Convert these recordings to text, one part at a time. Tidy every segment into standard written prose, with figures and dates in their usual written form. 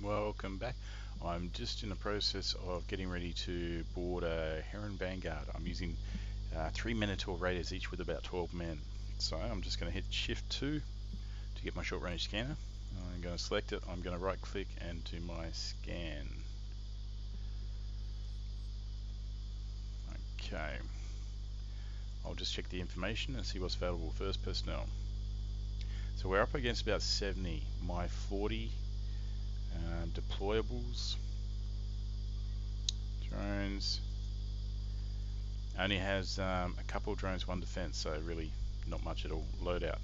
Welcome back. I'm just in the process of getting ready to board a Heron Vanguard. I'm using 3 Minotaur Raiders, each with about 12 men. So I'm just going to hit Shift 2 to get my short range scanner. I'm going to select it, I'm going to right click and do my scan. Okay. I'll just check the information and see what's available. First personnel. So we're up against about 70. My 40 deployables, drones, only has a couple of drones, one defense, so really not much at all. Loadout.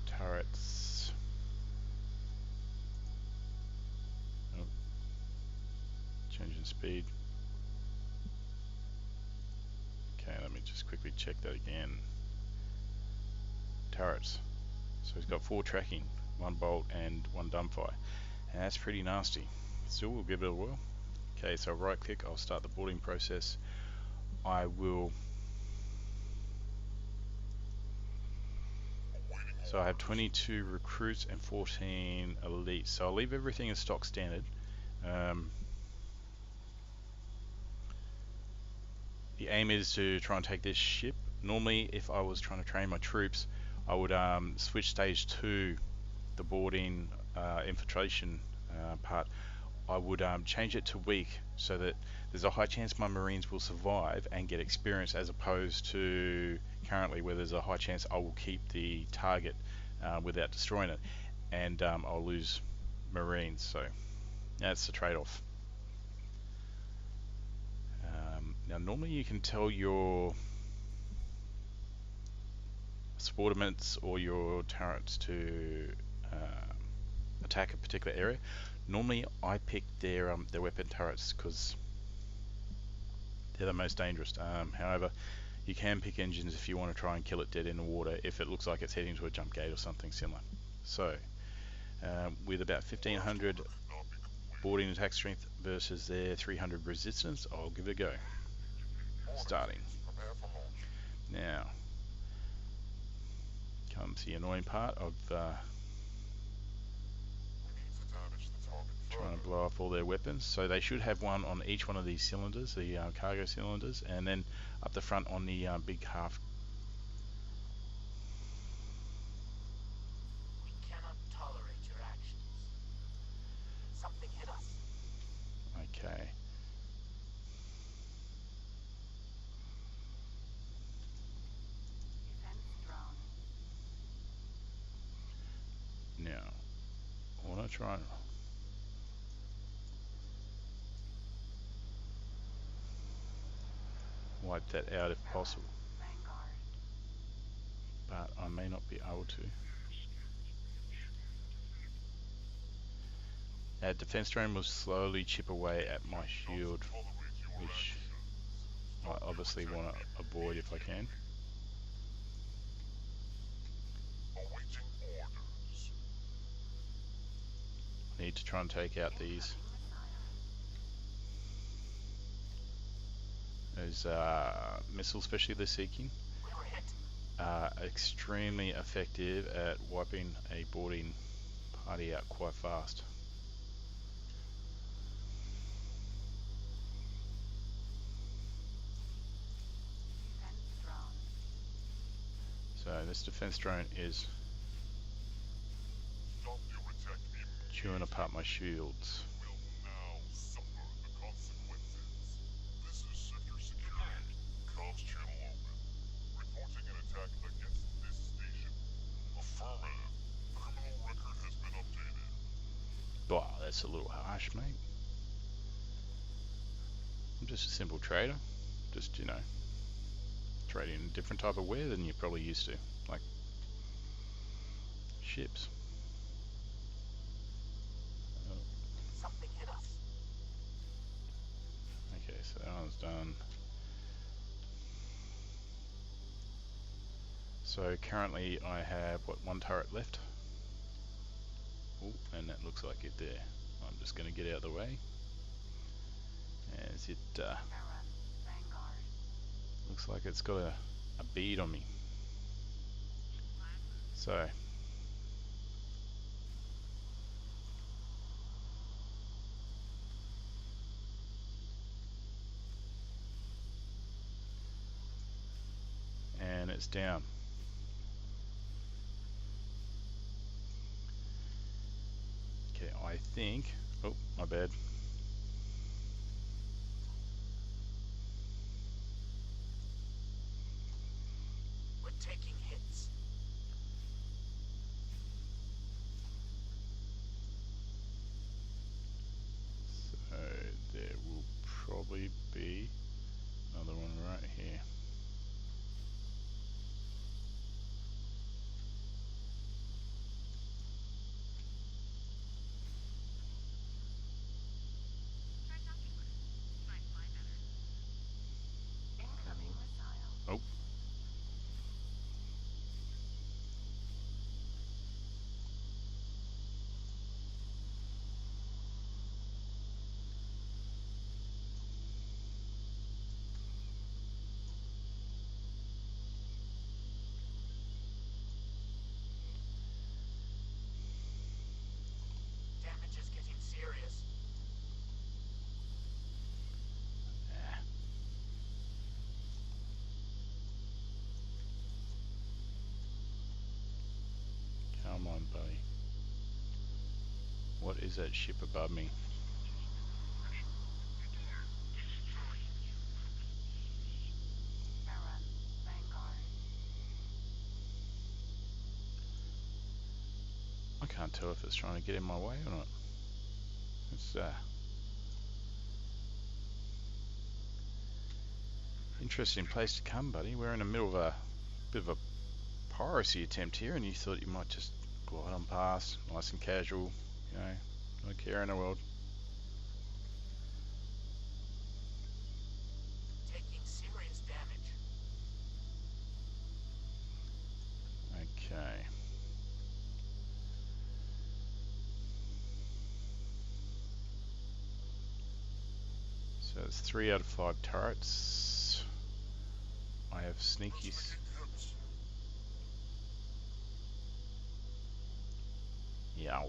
Turrets. Oh, changing speed. Okay, let me just quickly check that again. Turrets. So he's got 4 tracking, 1 bolt and 1 dumbfire, and that's pretty nasty. Still, we'll give it a whirl. Okay, so right click, I'll start the boarding process. I will. So I have 22 recruits and 14 elites. So I'll leave everything as stock standard. The aim is to try and take this ship. Normally, if I was trying to train my troops, I would switch stage 2, the boarding infiltration part. I would change it to weak so that there's a high chance my Marines will survive and get experience, as opposed to currently where there's a high chance I will keep the target without destroying it, and I'll lose Marines. So that's the trade-off. Now normally you can tell your subordinates or your turrets to attack a particular area. Normally I pick their weapon turrets because they're the most dangerous. However, you can pick engines if you want to try and kill it dead in the water if it looks like it's heading to a jump gate or something similar. So with about 1500 boarding attack strength versus their 300 resistance, I'll give it a go. Starting. Now comes the annoying part of trying to blow off all their weapons. So they should have one on each one of these cylinders, the cargo cylinders, and then up the front on the big half. We cannot tolerate your actions. Something hit us. Okay. Now, I want to try and wipe that out if possible, but I may not be able to. That defense drone will slowly chip away at my shield, which I obviously want to avoid if I can. I need to try and take out those missiles, especially the seeking. Extremely effective at wiping a boarding party out quite fast. So this defense drone is chewing apart my shields. Wow, that's a little harsh, mate. I'm just a simple trader. Just, you know, trading a different type of wear than you're probably used to, like ships. Something hit us. Okay, so that one's done. So currently I have, what, 1 turret left. Oh, and that looks like it there. I'm just going to get out of the way as it looks like it's got a bead on me. So and it's down. Okay, I think, oh my bad. We're taking hits. So there will probably be another one right here. Incoming missile. Oh, Damage is getting serious. ah. Come on, buddy. What is that ship above me? Heron Vanguard. I can't tell if it's trying to get in my way or not. It's interesting place to come, buddy. We're in the middle of a bit of a piracy attempt here, and you thought you might just glide on past, nice and casual, you know, no care in the world. Taking serious damage. Okay. So it's 3 out of 5 turrets. I have sneaky. Yow.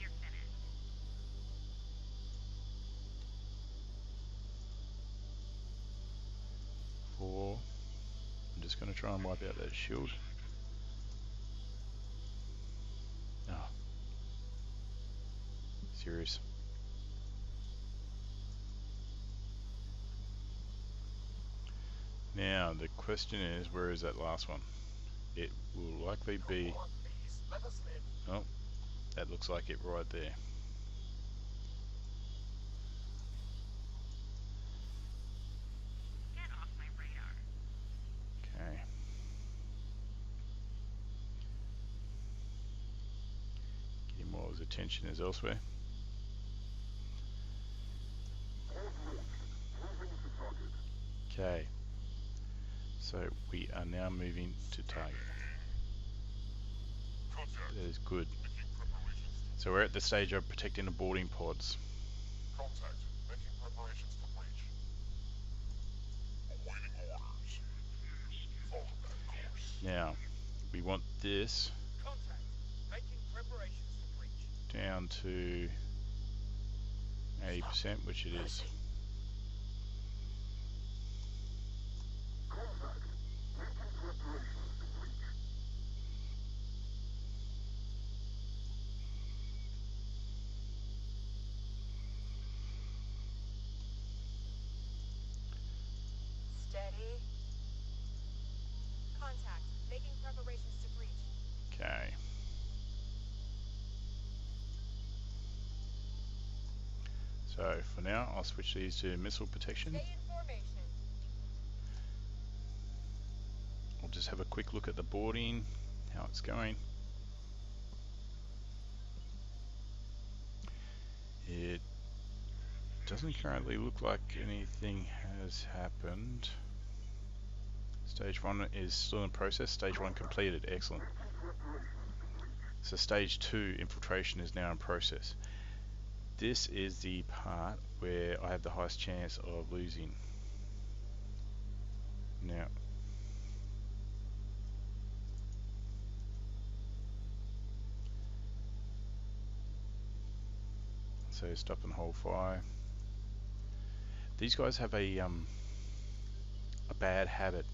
You're finished. 4. I'm just going to try and wipe out that shield. Oh. Serious. Now the question is, where is that last one? It will likely be. Come on, please. Let us live. Oh, that looks like it right there. Get off my radar. Okay. Getting more of his attention is elsewhere. Okay. So we are now moving to target. That is good. So we're at the stage of protecting the boarding pods. Contact. Making preparations for breach. Awaiting orders. Follow that course. Now, we want this Contact. Making preparations for breach. down to 80%, which it is. Steady. Contact. Making preparations to breach. Okay. So for now, I'll switch these to missile protection. Stay in formation. I'll just have a quick look at the boarding, how it's going. It doesn't currently look like anything has happened. Stage 1 is still in process. Stage 1 completed. Excellent. So stage 2 infiltration is now in process. This is the part where I have the highest chance of losing. Now, So stop and hold fire. These guys have a bad habit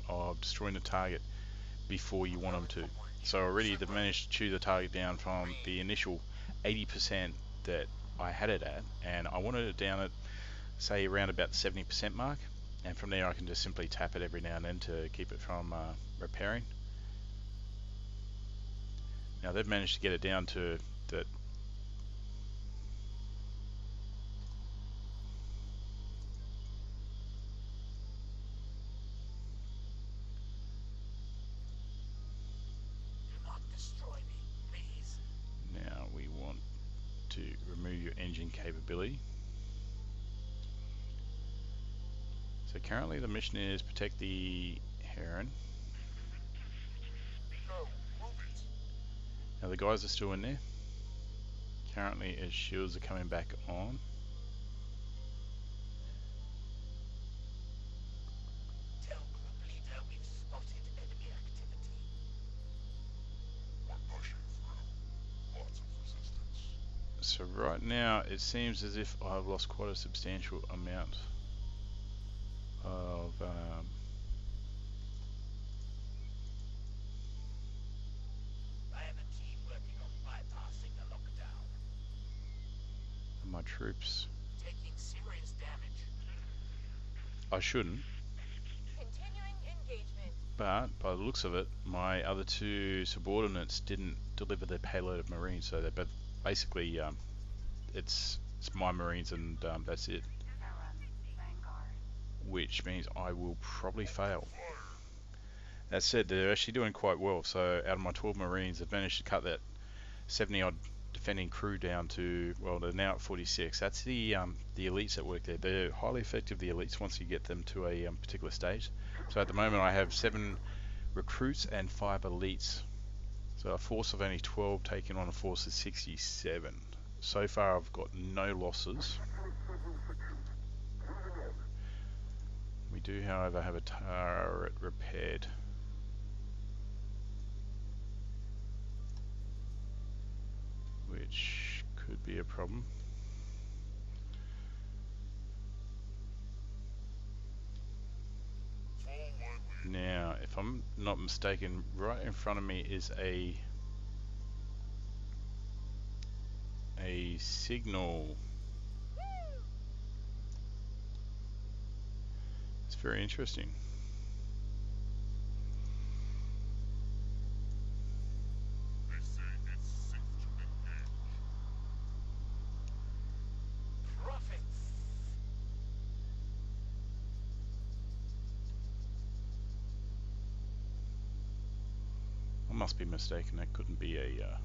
of destroying the target before you want them to. So already they've managed to chew the target down from the initial 80% that I had it at, and I wanted it down at, say, around about the 70% mark, and from there I can just simply tap it every now and then to keep it from repairing. Now they've managed to get it down to that. Do not destroy me, please. Now we want to remove your engine capability. So currently the mission is protect the Heron. Go, move it. Now the guys are still in there. Currently its shields are coming back on. Tell group leader we've spotted enemy activity. We're pushing through. Lots of resistance. So right now it seems as if I've lost quite a substantial amount of I have a team working on bypassing the lockdown. my troops. Taking serious damage. I shouldn't, Continuing engagement. but by the looks of it, my other two subordinates didn't deliver their payload of Marines, so they're both basically it's my Marines and that's it. Heron Vanguard. Which means I will probably fail. That said, they're actually doing quite well. So out of my 12 Marines, they've managed to cut that 70 odd defending crew down to, well, they're now at 46. That's the elites that work there. They're highly effective, the elites, once you get them to a particular stage. So at the moment I have 7 recruits and 5 elites. So a force of only 12 taking on a force of 67. So far I've got no losses. We do, however, have a turret repaired. Which could be a problem. Now, if I'm not mistaken, right in front of me is a signal. It's very interesting. They say it's safe to engage. Profits. I must be mistaken. That couldn't be a.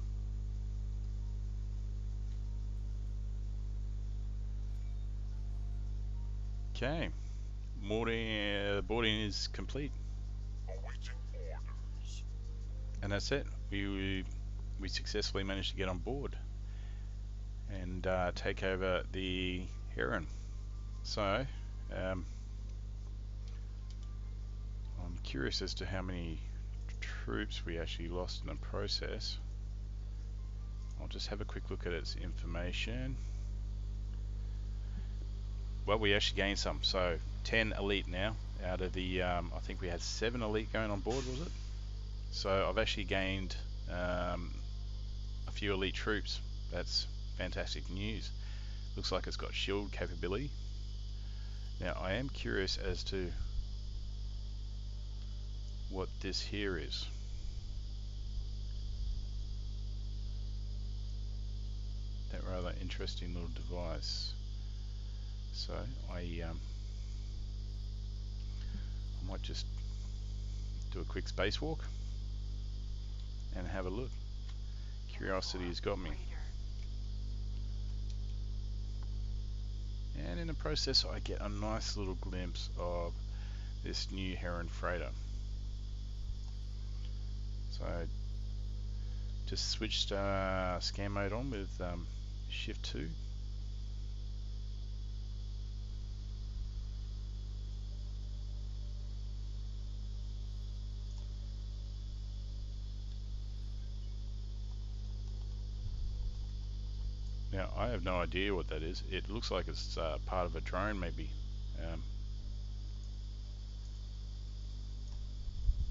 Okay, boarding is complete, Awaiting orders. and that's it. We successfully managed to get on board and take over the Heron. So I'm curious as to how many troops we actually lost in the process. I'll just have a quick look at its information. Well, we actually gained some, so 10 elite now out of the I think we had 7 elite going on board, was it? So I've actually gained a few elite troops. That's fantastic news. Looks like it's got shield capability. Now I am curious as to what this here is. That rather interesting little device. So I might just do a quick spacewalk and have a look. Curiosity has got me. And in the process I get a nice little glimpse of this new Heron freighter. So just switched scan mode on with shift 2. Now, I have no idea what that is. It looks like it's part of a drone, maybe.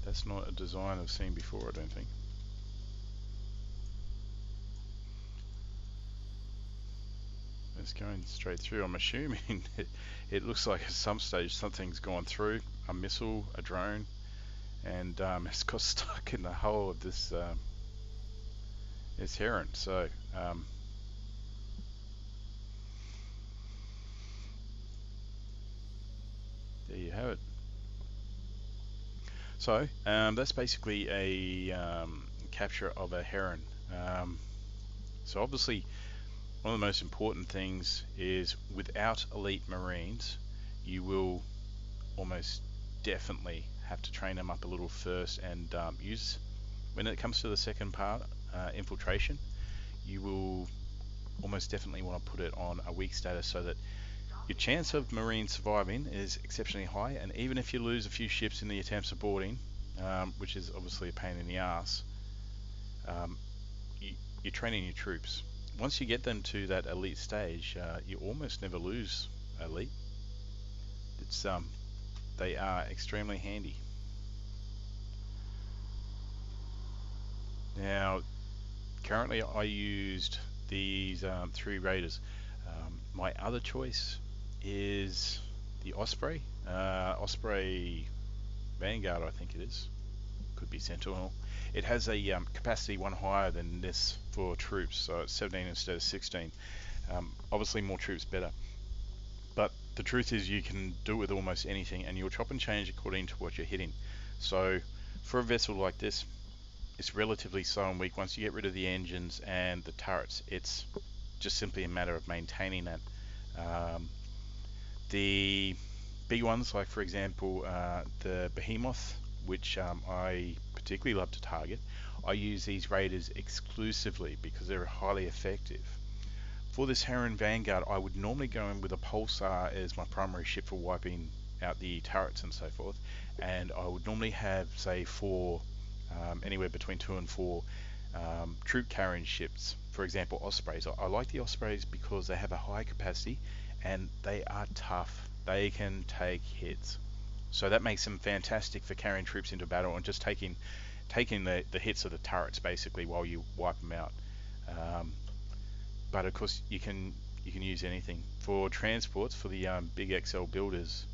That's not a design I've seen before, I don't think. It's going straight through. I'm assuming it looks like at some stage something's gone through, a missile, a drone, and it's got stuck in the hull of this Heron. So there you have it. So that's basically a capture of a Heron. So obviously one of the most important things is without elite Marines, you will almost definitely have to train them up a little first and use, when it comes to the second part, infiltration, you will almost definitely want to put it on a weak status so that your chance of Marines surviving is exceptionally high, and even if you lose a few ships in the attempts of boarding, which is obviously a pain in the ass, you're training your troops. Once you get them to that elite stage, you almost never lose elite. It's they are extremely handy. Now, currently I used these 3 Raiders. My other choice is the Osprey, Osprey Vanguard, I think it is. Could be Sentinel. It has a capacity 1 higher than this for troops, so it's 17 instead of 16. Obviously more troops better. But the truth is you can do it with almost anything, and you'll chop and change according to what you're hitting. So for a vessel like this, it's relatively slow and weak. Once you get rid of the engines and the turrets, it's just simply a matter of maintaining that. The big ones, like for example the Behemoth, which I particularly love to target, I use these Raiders exclusively because they're highly effective. For this Heron Vanguard, I would normally go in with a Pulsar as my primary ship for wiping out the turrets and so forth, and I would normally have, say, 4, anywhere between 2 and 4 troop carrying ships. For example, Ospreys. I like the Ospreys because they have a high capacity and they are tough. They can take hits, so that makes them fantastic for carrying troops into battle and just taking the hits of the turrets basically while you wipe them out. But of course you can use anything for transports. For the big XL builders,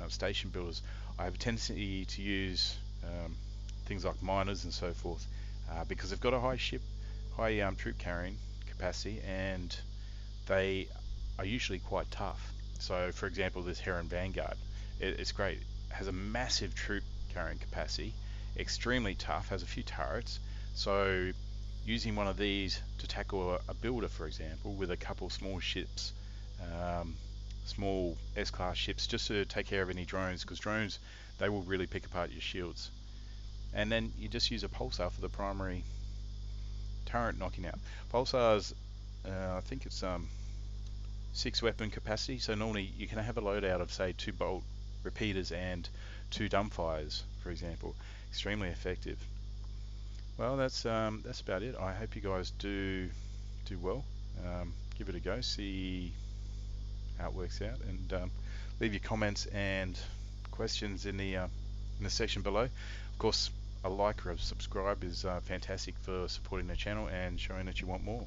station builders, I have a tendency to use things like miners and so forth, because they've got a high troop carrying capacity and they are usually quite tough. So for example, this Heron Vanguard, it's great. It has a massive troop carrying capacity, extremely tough, has a few turrets. So using one of these to tackle a builder, for example, with a couple small ships, small S-class ships, just to take care of any drones, because drones, they will really pick apart your shields. And then you just use a Pulsar for the primary turret knocking out. Pulsars, I think it's 6 weapon capacity, so normally you can have a loadout of say 2 bolt repeaters and 2 dumbfires, for example. Extremely effective. Well, that's about it. I hope you guys do well. Give it a go, see how it works out, and leave your comments and questions in the section below. Of course, a like or a subscribe is fantastic for supporting the channel and showing that you want more.